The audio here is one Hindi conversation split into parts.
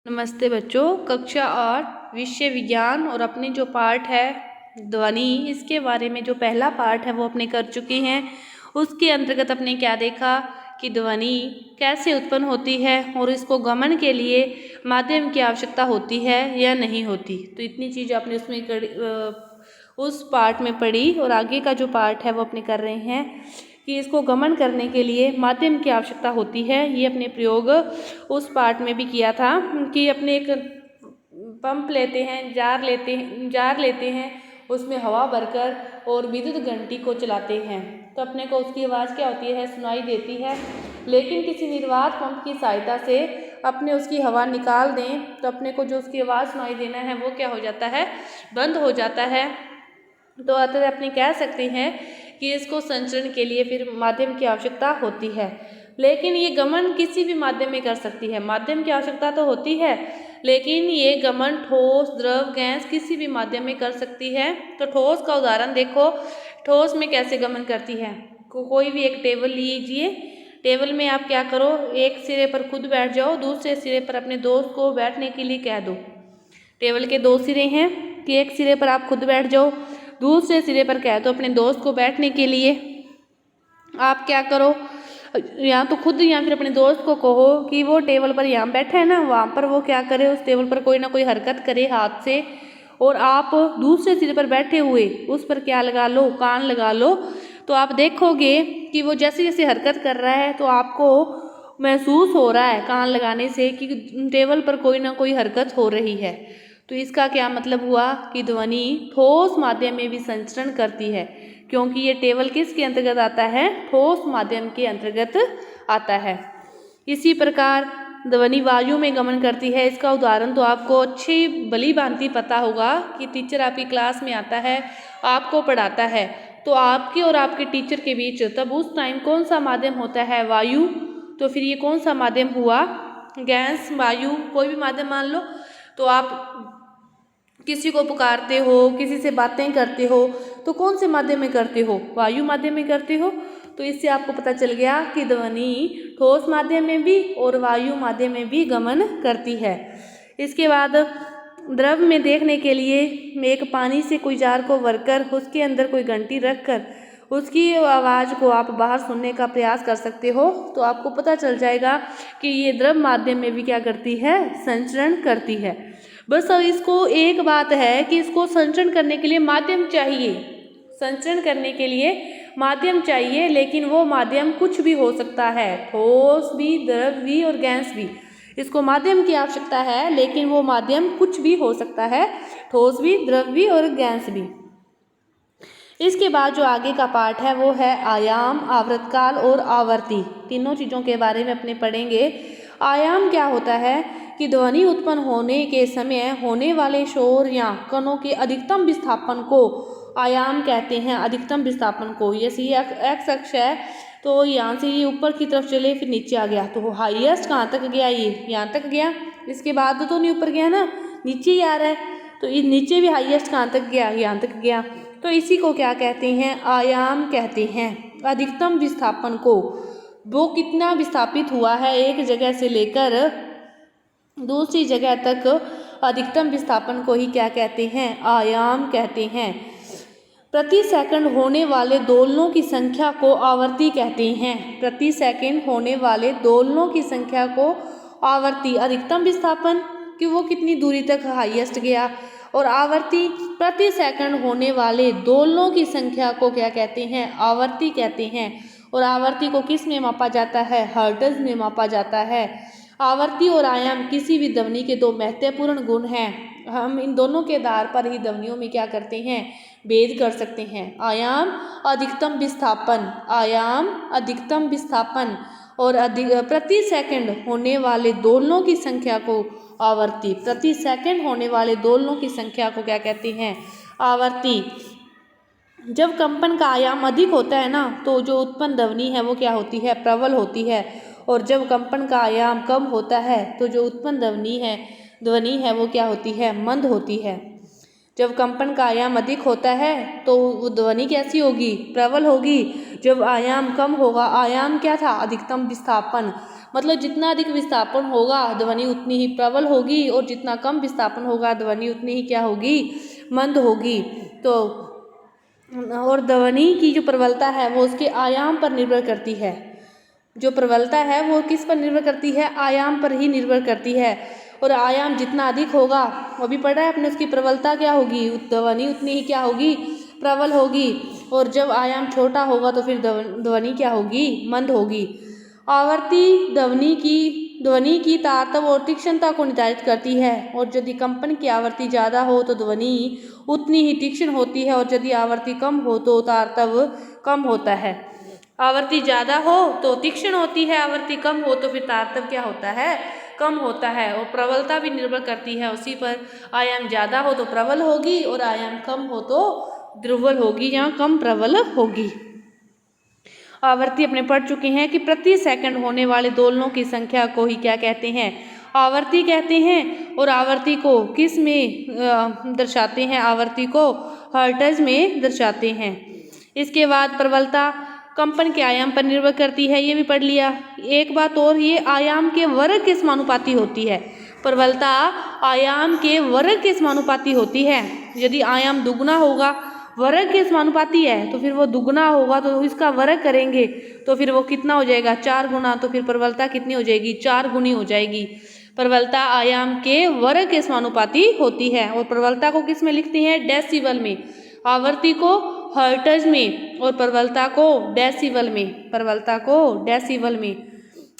नमस्ते बच्चों, कक्षा 8 विषय विज्ञान और अपने जो पाठ है ध्वनि, इसके बारे में जो पहला पाठ है वो अपने कर चुके हैं। उसके अंतर्गत अपने क्या देखा कि ध्वनि कैसे उत्पन्न होती है और इसको गमन के लिए माध्यम की आवश्यकता होती है या नहीं होती। तो इतनी चीज़ आपने उस पाठ में पढ़ी और आगे का जो पाठ है वो अपने कर रहे हैं कि इसको गमन करने के लिए माध्यम की आवश्यकता होती है। ये अपने प्रयोग उस पाठ में भी किया था कि अपने एक पंप लेते हैं, जार लेते हैं, उसमें हवा भरकर और विद्युत घंटी को चलाते हैं तो अपने को उसकी आवाज़ क्या होती है, सुनाई देती है। लेकिन किसी निर्वात पंप की सहायता से अपने उसकी हवा निकाल दें तो अपने को जो उसकी आवाज़ सुनाई देना है वो क्या हो जाता है, बंद हो जाता है। तो अतः अपने कह सकते हैं कि इसको संचरण के लिए फिर माध्यम की आवश्यकता होती है। लेकिन ये गमन किसी भी माध्यम में कर सकती है। माध्यम की आवश्यकता तो होती है लेकिन ये गमन ठोस, द्रव, गैस किसी भी माध्यम में कर सकती है। तो ठोस का उदाहरण देखो, ठोस में कैसे गमन करती है। कोई भी एक टेबल लीजिए, टेबल में आप क्या करो, एक सिरे पर खुद बैठ जाओ, दूसरे सिरे पर अपने दोस्त को बैठने के लिए कह दो। टेबल के दो सिरे हैं कि एक सिरे पर आप खुद बैठ जाओ, दूसरे सिरे पर कह दो अपने दोस्त को बैठने के लिए। आप क्या करो, या तो खुद या फिर अपने दोस्त को कहो कि वो टेबल पर यहाँ बैठा है ना, वहाँ पर वो क्या करे, उस टेबल पर कोई ना कोई हरकत करे हाथ से, और आप दूसरे सिरे पर बैठे हुए उस पर क्या लगा लो, कान लगा लो। तो आप देखोगे कि वो जैसे जैसे हरकत कर रहा है तो आपको महसूस हो रहा है कान लगाने से कि टेबल पर कोई ना कोई हरकत हो रही है। तो इसका क्या मतलब हुआ कि ध्वनि ठोस माध्यम में भी संचरण करती है, क्योंकि ये टेबल किसके अंतर्गत आता है, ठोस माध्यम के अंतर्गत आता है। इसी प्रकार ध्वनि वायु में गमन करती है। इसका उदाहरण तो आपको अच्छी भली भांति पता होगा कि टीचर आपकी क्लास में आता है, आपको पढ़ाता है, तो आपके और आपके टीचर के बीच तब उस टाइम कौन सा माध्यम होता है, वायु। तो फिर ये कौन सा माध्यम हुआ, गैस, वायु, कोई भी माध्यम मान लो। तो आप किसी को पुकारते हो, किसी से बातें करते हो, तो कौन से माध्यम में करते हो, वायु माध्यम में करते हो। तो इससे आपको पता चल गया कि ध्वनि ठोस माध्यम में भी और वायु माध्यम में भी गमन करती है। इसके बाद द्रव में देखने के लिए एक पानी से कोई जार को भरकर उसके अंदर कोई घंटी रखकर उसकी आवाज़ को आप बाहर सुनने का प्रयास कर सकते हो, तो आपको पता चल जाएगा कि ये द्रव माध्यम में भी क्या करती है, संचरण करती है। बस अब इसको एक बात है कि इसको संचरण करने के लिए माध्यम चाहिए, संचरण करने के लिए माध्यम चाहिए, लेकिन वो माध्यम कुछ भी हो सकता है, ठोस भी, द्रव भी और गैस भी। इसको माध्यम की आवश्यकता है लेकिन वो माध्यम कुछ भी हो सकता है, ठोस भी, द्रव भी और गैस भी। इसके बाद जो आगे का पाठ है वो है आयाम, आवृतकाल और आवर्ती। तीनों चीज़ों के बारे में अपने पढ़ेंगे। आयाम क्या होता है कि ध्वनि उत्पन्न होने के समय होने वाले शोर या कणों के अधिकतम विस्थापन को आयाम कहते हैं। अधिकतम विस्थापन को, ये सी एक्स अक्ष है, तो यहाँ से ये ऊपर की तरफ चले फिर नीचे आ गया, तो हाईएस्ट कहाँ तक गया, ये यहाँ तक गया। इसके बाद तो नहीं ऊपर गया ना, नीचे ही आ रहा है, तो ये नीचे भी हाईएस्ट कहाँ तक गया, यहाँ तक गया। तो इसी को क्या कहते हैं, आयाम कहते हैं। अधिकतम विस्थापन को, वो कितना विस्थापित हुआ है एक जगह से लेकर दूसरी जगह तक, अधिकतम विस्थापन को ही क्या कहते हैं, आयाम कहते हैं। प्रति सेकंड होने वाले दोलनों की संख्या को आवर्ती कहते हैं। प्रति सेकंड होने वाले दोलनों की संख्या को आवर्ती, अधिकतम विस्थापन कि वो कितनी दूरी तक हाईएस्ट गया, और आवर्ती प्रति सेकंड होने वाले दोलनों की संख्या को क्या कहते हैं, आवर्ती कहते हैं। और आवर्ती को किस में मापा जाता है, हर्ट्ज में मापा जाता है। आवर्ती और आयाम किसी भी ध्वनि के दो महत्वपूर्ण गुण हैं। हम इन दोनों के आधार पर ही ध्वनियों में क्या करते हैं, भेद कर सकते हैं। आयाम अधिकतम विस्थापन, आयाम अधिकतम विस्थापन, और प्रति सेकंड होने वाले दोलनों की संख्या को आवर्ती। प्रति सेकंड होने वाले दोलनों की संख्या को क्या कहते हैं, आवर्ती। जब कंपन का आयाम अधिक होता है ना, तो जो उत्पन्न ध्वनि है वो क्या होती है, प्रबल होती है, और जब कंपन का आयाम कम होता है तो जो उत्पन्न ध्वनि है वो क्या होती है, मंद होती है। जब कंपन का आयाम अधिक होता है तो वो ध्वनि कैसी होगी, प्रबल होगी। जब आयाम कम होगा, आयाम क्या था, अधिकतम विस्थापन, मतलब जितना अधिक विस्थापन होगा ध्वनि उतनी ही प्रबल होगी, और जितना कम विस्थापन होगा ध्वनि उतनी ही क्या होगी, मंद होगी। तो और ध्वनि की जो प्रबलता है वो उसके आयाम पर निर्भर करती है। जो प्रबलता है वो किस पर निर्भर करती है, आयाम पर ही निर्भर करती है। और आयाम जितना अधिक होगा, वो भी पढ़ा है अपने, उसकी प्रबलता क्या होगी, ध्वनि उतनी ही क्या होगी, प्रबल होगी। और जब आयाम छोटा होगा तो फिर ध्वनि क्या होगी, मंद होगी। आवर्ती ध्वनि की तारतम्य और तीक्ष्णता को निर्धारित करती है। और यदि कंपन की आवृत्ति ज़्यादा हो तो ध्वनि उतनी ही तीक्ष्ण होती है, और यदि आवृत्ति कम हो तो तारतम्य कम होता है। आवृत्ति ज़्यादा हो तो तीक्ष्ण होती है, आवृत्ति कम हो तो फिर तारतम्य क्या होता है, कम होता है। और प्रबलता भी निर्भर करती है उसी पर। आयाम ज़्यादा हो तो प्रबल होगी, और आयाम कम हो तो दुर्बल होगी या कम प्रबल होगी। आवर्ती अपने पढ़ चुके हैं कि प्रति सेकंड होने वाले दोलनों की संख्या को ही क्या कहते हैं, आवर्ती कहते हैं। और आवर्ती को किस में दर्शाते हैं, आवर्ती को हर्ट्ज में दर्शाते हैं। इसके बाद प्रबलता कंपन के आयाम पर निर्भर करती है, ये भी पढ़ लिया। एक बात और, ये आयाम के वर्ग के समानुपाती होती है। प्रबलता आयाम के वर्ग के समानुपाती होती है। यदि आयाम दुगना होगा, वर्ग के समानुपाती है, तो फिर वो दुगना होगा तो इसका वर्ग करेंगे तो फिर वो कितना हो जाएगा, 4 गुना। तो फिर प्रबलता कितनी हो जाएगी, 4 गुनी हो जाएगी। प्रबलता आयाम के वर्ग के समानुपाती होती है। और प्रबलता को किस में लिखते हैं, डेसिबल में। आवर्ती को हर्ट्ज में और प्रबलता को डेसिबल में, प्रबलता को डेसिबल में।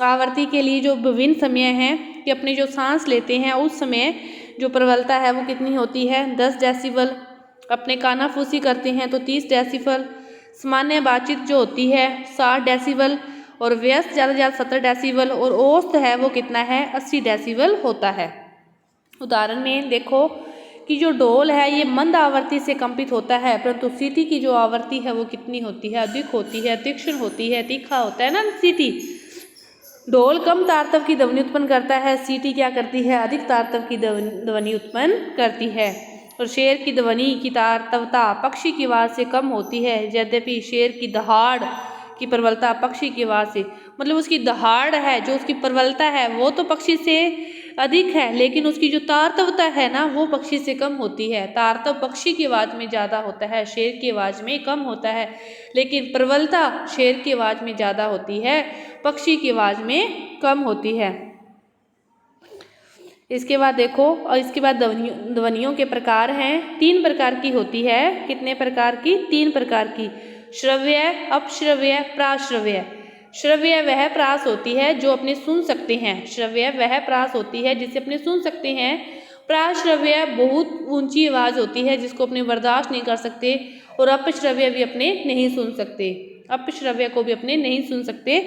आवर्ती के लिए जो विभिन्न समय हैं कि अपनी जो सांस लेते हैं उस समय जो प्रबलता है वो कितनी होती है, 10 डेसिबल। अपने कानाफूसी करते हैं तो 30 डेसिबल। सामान्य बातचीत जो होती है 60 डेसिबल, और व्यस्त ज़्यादा से ज़्यादा 70 डेसिबल, और औसत है वो कितना है, 80 डेसिबल होता है। उदाहरण में देखो कि जो ढोल है ये मंद आवृत्ति से कंपित होता है, परंतु सीटी की जो आवृत्ति है वो कितनी होती है, अधिक होती है, तीक्ष्ण होती है, तीखा होता है ना सीटी। ढोल कम तारतम्य की ध्वनि उत्पन्न करता है, सीटी क्या करती है, अधिक तारतम्य की ध्वनि उत्पन्न करती है। और शेर की ध्वनि की तारतम्यता पक्षी की आवाज़ से कम होती है, यद्यपि शेर की दहाड़ की प्रबलता पक्षी की आवाज़ से, मतलब उसकी दहाड़ है जो उसकी प्रबलता है वो तो पक्षी से अधिक है, लेकिन उसकी जो तारतम्यता है ना वो पक्षी से कम होती है। तारतम्य पक्षी की आवाज़ में ज़्यादा होता है, शेर की आवाज़ में कम होता है, लेकिन प्रबलता शेर की आवाज़ में ज़्यादा होती है, पक्षी की आवाज़ में कम होती है। इसके बाद देखो, और इसके बाद ध्वनियों के प्रकार हैं, 3 प्रकार की होती है। कितने प्रकार की, 3 प्रकार की। श्रव्य, अपश्रव्य, प्राश्रव्य। श्रव्य वह प्रास होती है जो अपने सुन सकते हैं, श्रव्य वह प्रास होती है जिसे अपने सुन सकते हैं। प्राश्रव्य बहुत ऊंची आवाज़ होती है जिसको अपने बर्दाश्त नहीं कर सकते, और अपश्रव्य भी अपने नहीं सुन सकते, अपश्रव्य को भी अपने नहीं सुन सकते।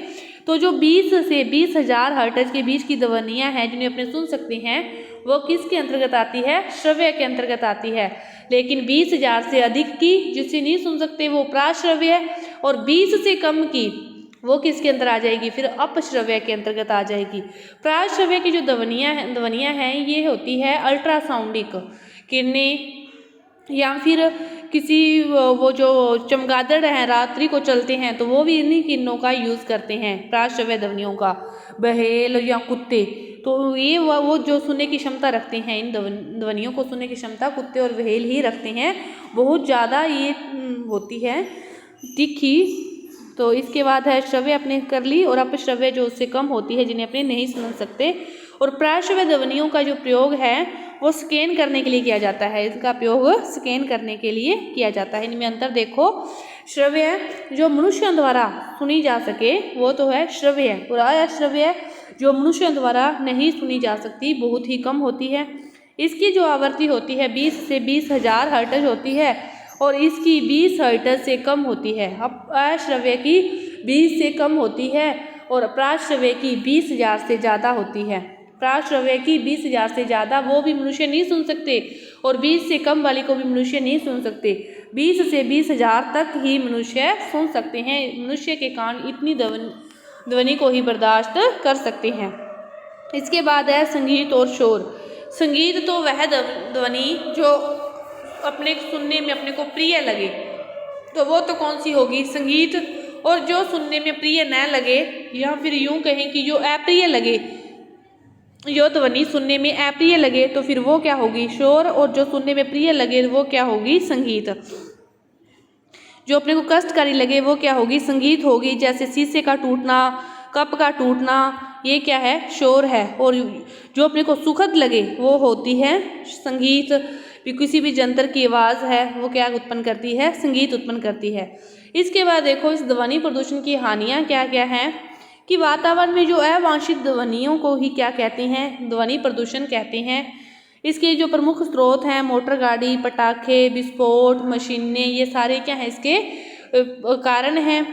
तो जो 20 से 20,000 हर्ट्ज के बीच की ध्वनियाँ हैं जिन्हें अपने सुन सकते हैं वो किसके अंतर्गत आती है, श्रव्य के अंतर्गत आती है। लेकिन 20,000 से अधिक की जिसे नहीं सुन सकते वो प्राश्रव्य, और 20 से कम की वो किसके अंदर आ जाएगी, फिर अपश्रव्य के अंतर्गत आ जाएगी। प्राश्रव्य की जो ध्वनियाँ हैं ये होती है अल्ट्रासाउंडिक किरणें, या फिर किसी वो जो चमगादड़ हैं रात्रि को चलते हैं तो वो भी इन्हीं किरणों का यूज़ करते हैं, प्राश्रव्य ध्वनियों का। बहेल या कुत्ते, तो ये वो जो सुनने की क्षमता रखते हैं, इन ध्वनियों को सुनने की क्षमता कुत्ते और बहेल ही रखते हैं, बहुत ज़्यादा ये होती है तीखी। तो इसके बाद है श्रव्य अपने कर ली, और अपश्रव्य जो उससे कम होती है जिन्हें अपने नहीं सुन सकते। और प्राश्रव्य ध्वनियों का जो प्रयोग है वो स्कैन करने के लिए किया जाता है, इसका प्रयोग स्कैन करने के लिए किया जाता है। इनमें अंतर देखो, श्रव्य जो मनुष्यों द्वारा सुनी जा सके वो तो है श्रव्य, और अश्रव्य जो मनुष्यों द्वारा नहीं सुनी जा सकती, बहुत ही कम होती है। इसकी जो आवृत्ति होती है 20 से 20,000 हर्ट्ज होती है, और इसकी 20 हर्ट्ज से कम होती है। अब अश्रव्य की 20 से कम होती है, और प्राश्रव्य की 20,000 से ज़्यादा होती है। प्राश्रव्य की 20,000 से ज़्यादा वो भी मनुष्य नहीं सुन सकते, और 20 से कम वाली को भी मनुष्य नहीं सुन सकते। 20 से 20,000 तक ही मनुष्य सुन सकते हैं, मनुष्य के कान इतनी ध्वनि को ही बर्दाश्त कर सकते हैं। इसके बाद है संगीत और शोर। संगीत तो वह ध्वनि जो अपने सुनने में अपने को प्रिय लगे, तो वो तो कौन सी होगी, संगीत। और जो सुनने में प्रिय न लगे, या फिर यूं कहें कि जो अप्रिय लगे, जो ध्वनि सुनने में अप्रिय लगे, तो फिर वो क्या होगी, शोर। और जो सुनने में प्रिय लगे वो क्या होगी, संगीत। जो अपने को कष्टकारी लगे वो क्या होगी, संगीत होगी। जैसे शीशे का टूटना, कप का टूटना, ये क्या है, शोर है। और जो अपने को सुखद लगे वो होती है संगीत। भी किसी भी जंतर की आवाज़ है वो क्या उत्पन्न करती है, संगीत उत्पन्न करती है। इसके बाद देखो इस ध्वनि प्रदूषण की हानियाँ क्या क्या हैं, कि वातावरण में जो अवांछित ध्वनियों को ही क्या कहते हैं, ध्वनि प्रदूषण कहते हैं। इसके जो प्रमुख स्रोत हैं, मोटर गाड़ी, पटाखे, विस्फोट, मशीनें, ये सारे क्या हैं, इसके कारण हैं।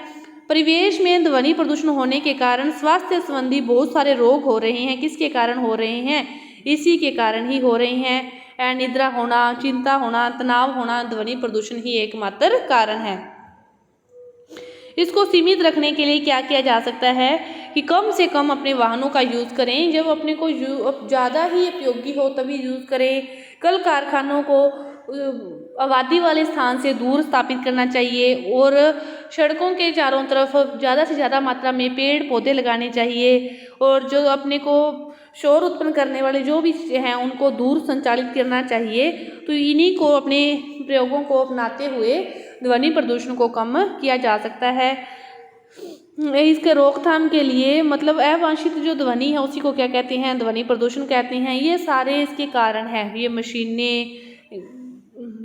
परिवेश में ध्वनि प्रदूषण होने के कारण स्वास्थ्य संबंधी बहुत सारे रोग हो रहे हैं। किसके कारण हो रहे हैं, इसी के कारण ही हो रहे हैं। अनिद्रा होना, चिंता होना, तनाव होना, ध्वनि प्रदूषण ही एकमात्र कारण है। इसको सीमित रखने के लिए क्या किया जा सकता है, कि कम से कम अपने वाहनों का यूज़ करें। जब अपने को ज़्यादा ही उपयोगी हो तभी यूज़ करें। कल कारखानों को आबादी वाले स्थान से दूर स्थापित करना चाहिए। और सड़कों के चारों तरफ ज़्यादा से ज़्यादा मात्रा में पेड़ पौधे लगाने चाहिए। और जो अपने को शोर उत्पन्न करने वाले जो भी हैं उनको दूर संचालित करना चाहिए। तो इन्हीं को, अपने प्रयोगों को अपनाते हुए ध्वनि प्रदूषण को कम किया जा सकता है। इसके रोकथाम के लिए, मतलब अवांछित जो ध्वनि है उसी को क्या कहते हैं, ध्वनि प्रदूषण कहते हैं। ये सारे इसके कारण हैं। ये मशीनें,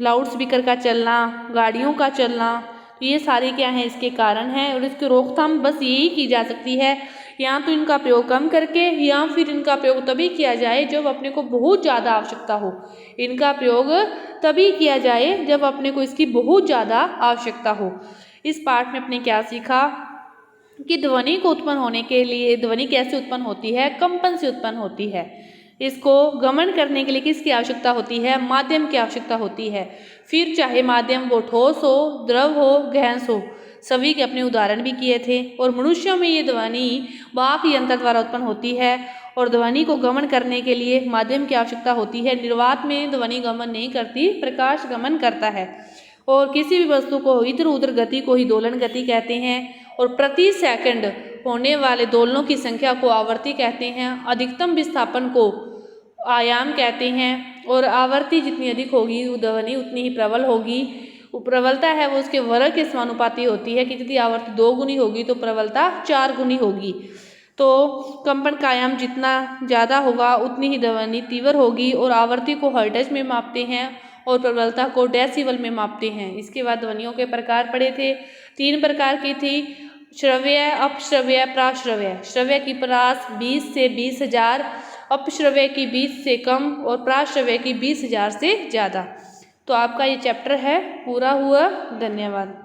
लाउड स्पीकर का चलना, गाड़ियों का चलना, तो ये सारे क्या हैं, इसके कारण हैं। और इसकी रोकथाम बस यही की जा सकती है, या तो इनका प्रयोग कम करके, या फिर इनका प्रयोग तभी किया जाए जब अपने को बहुत ज़्यादा आवश्यकता हो। इनका प्रयोग तभी किया जाए जब अपने को इसकी बहुत ज़्यादा आवश्यकता हो। इस पाठ में आपने क्या सीखा, कि ध्वनि को उत्पन्न होने के लिए, ध्वनि कैसे उत्पन्न होती है, कंपन से उत्पन्न होती है। इसको गमन करने के लिए किसकी आवश्यकता होती है, माध्यम की आवश्यकता होती है। फिर चाहे माध्यम वो ठोस हो, द्रव हो, गैस हो, सभी के अपने उदाहरण भी किए थे। और मनुष्यों में ये ध्वनि वाक यंत्र द्वारा उत्पन्न होती है। और ध्वनि को गमन करने के लिए माध्यम की आवश्यकता होती है। निर्वात में ध्वनि गमन नहीं करती, प्रकाश गमन करता है। और किसी भी वस्तु को इधर उधर गति को ही दोलन गति कहते हैं। और प्रति सेकंड होने वाले दोलनों की संख्या को आवर्ती कहते हैं। अधिकतम विस्थापन को आयाम कहते हैं। और आवर्ती जितनी अधिक होगी वो ध्वनि उतनी ही प्रबल होगी। प्रबलता है वो उसके वर्ग के समानुपाती होती है, कि यदि आवर्ती 2 गुनी होगी तो प्रबलता 4 गुनी होगी। तो कंपन का आयाम जितना ज़्यादा होगा उतनी ही ध्वनि तीव्र होगी। और आवर्ती को हर्ट्ज में मापते हैं और प्रबलता को डेसिबल में मापते हैं। इसके बाद ध्वनियों के प्रकार पढ़े थे, 3 प्रकार की थी, श्रव्य, अपश्रव्य, प्राश्रव्य। श्रव्य की प्रास 20 से 20,000, अपश्रव्य की 20 से कम, और प्राश्रव्य की 20,000 से ज़्यादा। तो आपका ये चैप्टर है पूरा हुआ। धन्यवाद।